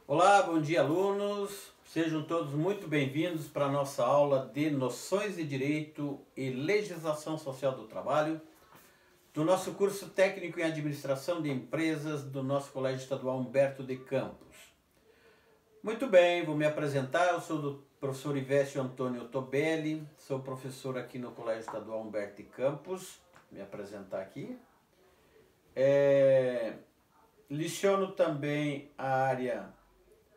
Olá, bom dia alunos, sejam todos muito bem-vindos para a nossa aula de Noções de Direito e Legislação Social do Trabalho, do nosso curso técnico em Administração de Empresas do nosso Colégio Estadual Humberto de Campos. Muito bem, vou me apresentar, eu sou o professor Ivésio Antônio Tobelli, sou professor aqui no Colégio Estadual Humberto de Campos, me apresentar aqui. Leciono também a área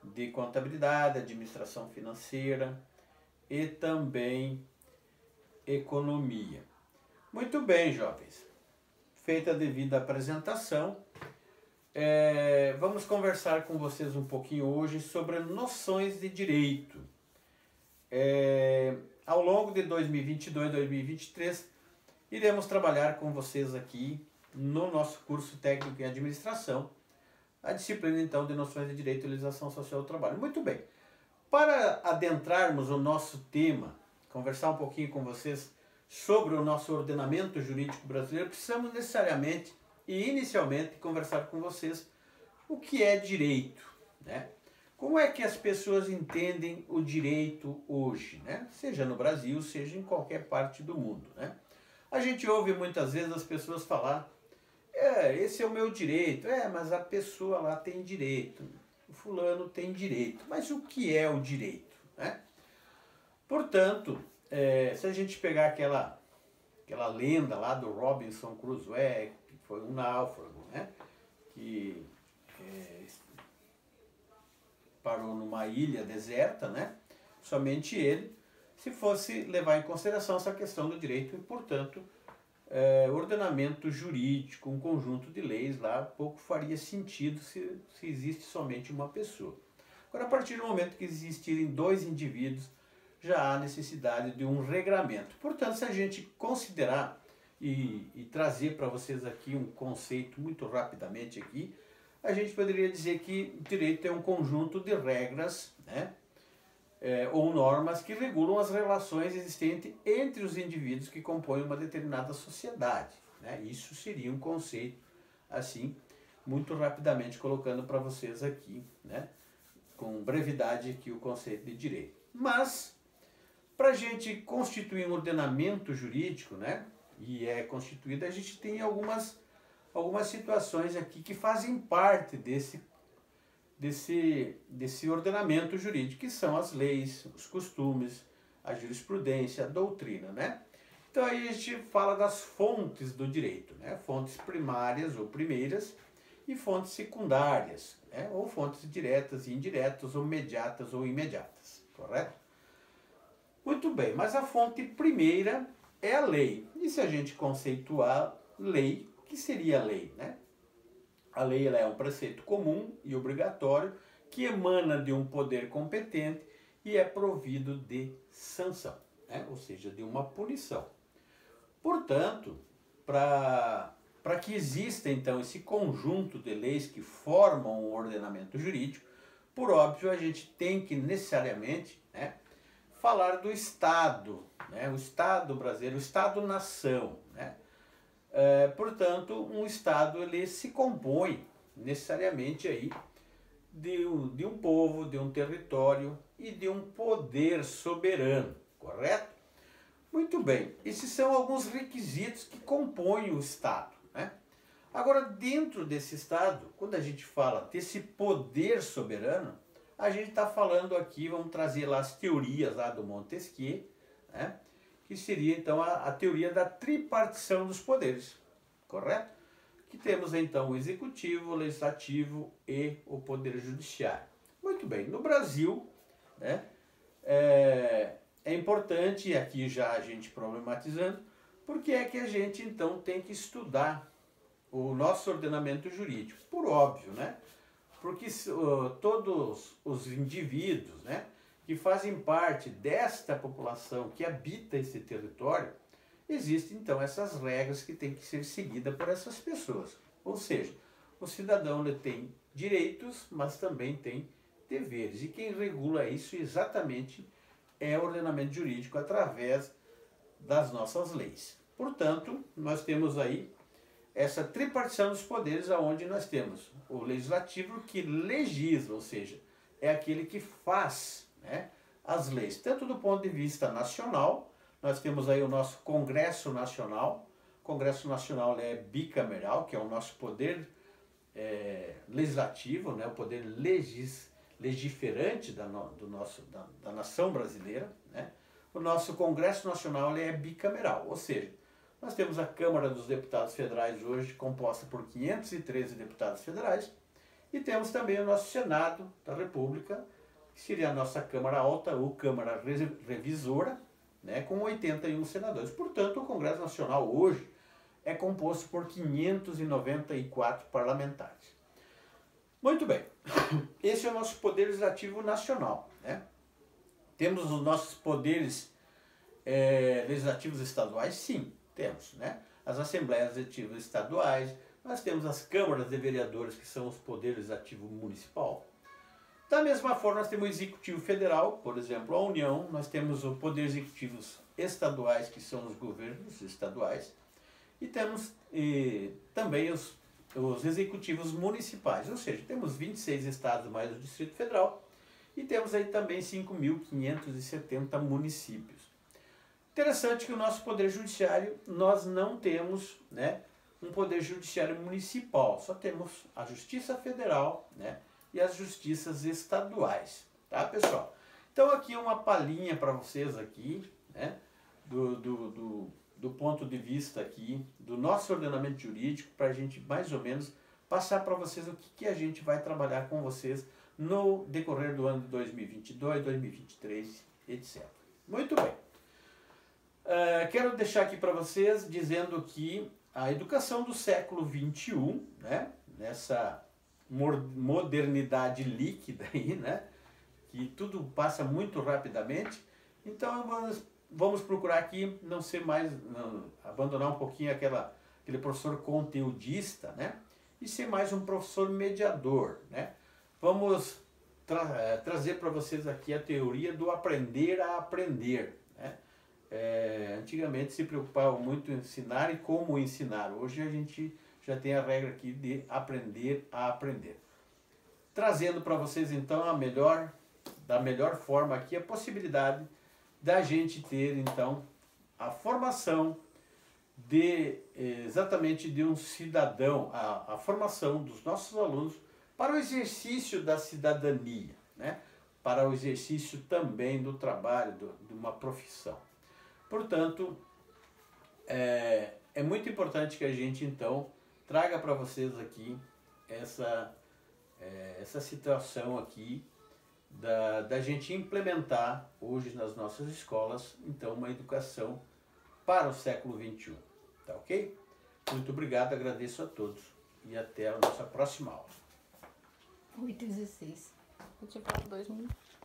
de contabilidade, administração financeira e também economia. Muito bem, jovens. Feita a devida apresentação, vamos conversar com vocês um pouquinho hoje sobre noções de direito. Ao longo de 2022 e 2023, iremos trabalhar com vocês aqui no nosso curso técnico em administração, a disciplina, então, de noções de direito e legislação social do trabalho. Muito bem. Para adentrarmos o nosso tema, conversar um pouquinho com vocês sobre o nosso ordenamento jurídico brasileiro, precisamos necessariamente e inicialmente conversar com vocês o que é direito, né? Como é que as pessoas entendem o direito hoje, né? Seja no Brasil, seja em qualquer parte do mundo, né? A gente ouve muitas vezes as pessoas falar: esse é o meu direito. Mas a pessoa lá tem direito. O fulano tem direito. Mas o que é o direito, né? Portanto, se a gente pegar aquela lenda lá do Robinson Crusoe, que foi um náufrago, né? Que parou numa ilha deserta, né? Somente ele, se fosse levar em consideração essa questão do direito e, portanto, ordenamento jurídico, um conjunto de leis lá, pouco faria sentido se existe somente uma pessoa. Agora, a partir do momento que existirem dois indivíduos, já há necessidade de um regramento. Portanto, se a gente considerar e trazer para vocês aqui um conceito muito rapidamente aqui, a gente poderia dizer que o direito é um conjunto de regras, né? Ou normas que regulam as relações existentes entre os indivíduos que compõem uma determinada sociedade, né? Isso seria um conceito, assim, muito rapidamente colocando para vocês aqui, né? Com brevidade aqui o conceito de direito. Mas, para a gente constituir um ordenamento jurídico, né? E é constituído, a gente tem algumas situações aqui que fazem parte desse ordenamento jurídico, que são as leis, os costumes, a jurisprudência, a doutrina, né? Então aí a gente fala das fontes do direito, né? Fontes primárias ou primeiras e fontes secundárias, né? Ou fontes diretas e indiretas, ou mediatas ou imediatas, correto? Muito bem, mas a fonte primeira é a lei. E se a gente conceituar lei, o que seria a lei, né? A lei ela é um preceito comum e obrigatório que emana de um poder competente e é provido de sanção, né? Ou seja, de uma punição. Portanto, para que exista então esse conjunto de leis que formam o ordenamento jurídico, por óbvio a gente tem que necessariamente, né, falar do Estado, né? O Estado brasileiro, o Estado-nação, né? Portanto, um Estado ele se compõe necessariamente aí de um povo, de um território e de um poder soberano, correto? Muito bem, esses são alguns requisitos que compõem o Estado, né? Agora, dentro desse Estado, quando a gente fala desse poder soberano, a gente está falando aqui, vamos trazer lá as teorias lá do Montesquieu, né? Que seria então a teoria da tripartição dos poderes, correto? Que temos então o executivo, o legislativo e o poder judiciário. Muito bem, no Brasil, né, é importante, e aqui já a gente problematizando, porque é que a gente então tem que estudar o nosso ordenamento jurídico, por óbvio, né? Porque todos os indivíduos, né, que fazem parte desta população que habita esse território, existem então essas regras que têm que ser seguidas por essas pessoas. Ou seja, o cidadão ele tem direitos, mas também tem deveres. E quem regula isso exatamente é o ordenamento jurídico através das nossas leis. Portanto, nós temos aí essa tripartição dos poderes, onde nós temos o legislativo que legisla, ou seja, é aquele que faz, né, as leis, tanto do ponto de vista nacional. Nós temos aí o nosso Congresso Nacional. O Congresso Nacional é bicameral, que é o nosso poder legislativo, né, o poder legiferante da nação brasileira, né? O nosso Congresso Nacional é bicameral, ou seja, nós temos a Câmara dos Deputados Federais hoje composta por 513 deputados federais e temos também o nosso Senado da República, que seria a nossa Câmara Alta ou Câmara Revisora, né, com 81 senadores. Portanto, o Congresso Nacional hoje é composto por 594 parlamentares. Muito bem, esse é o nosso Poder Legislativo Nacional, né? Temos os nossos poderes legislativos estaduais? Sim, temos, né? As Assembleias Legislativas Estaduais, nós temos as câmaras de vereadores, que são os poderes legislativos municipal. Da mesma forma, nós temos o Executivo Federal, por exemplo, a União, nós temos os poderes executivos estaduais, que são os governos estaduais, e temos também os executivos municipais, ou seja, temos 26 estados mais o Distrito Federal, e temos aí também 5.570 municípios. Interessante que o nosso Poder Judiciário, nós não temos, né, um Poder Judiciário municipal, só temos a Justiça Federal, né, e as justiças estaduais, tá, pessoal? Então aqui uma palhinha para vocês aqui, né, do ponto de vista aqui do nosso ordenamento jurídico, para a gente mais ou menos passar para vocês o que a gente vai trabalhar com vocês no decorrer do ano de 2022, 2023, etc. Muito bem. Quero deixar aqui para vocês dizendo que a educação do século XXI, né, nessa modernidade líquida aí, né, que tudo passa muito rapidamente, então vamos procurar aqui não ser mais, abandonar um pouquinho aquele professor conteudista, né, e ser mais um professor mediador, né. Vamos trazer para vocês aqui a teoria do aprender a aprender, né. Antigamente se preocupava muito em ensinar e como ensinar. Hoje a gente já tem a regra aqui de aprender a aprender. Trazendo para vocês então da melhor forma aqui a possibilidade da gente ter então a formação exatamente de um cidadão, a formação dos nossos alunos para o exercício da cidadania, né? Para o exercício também do trabalho, de uma profissão. Portanto, é muito importante que a gente então traga para vocês aqui essa situação aqui da gente implementar hoje nas nossas escolas, então, uma educação para o século XXI. Tá ok? Muito obrigado, agradeço a todos e até a nossa próxima aula. 8h16. Eu tinha falado 2 minutos.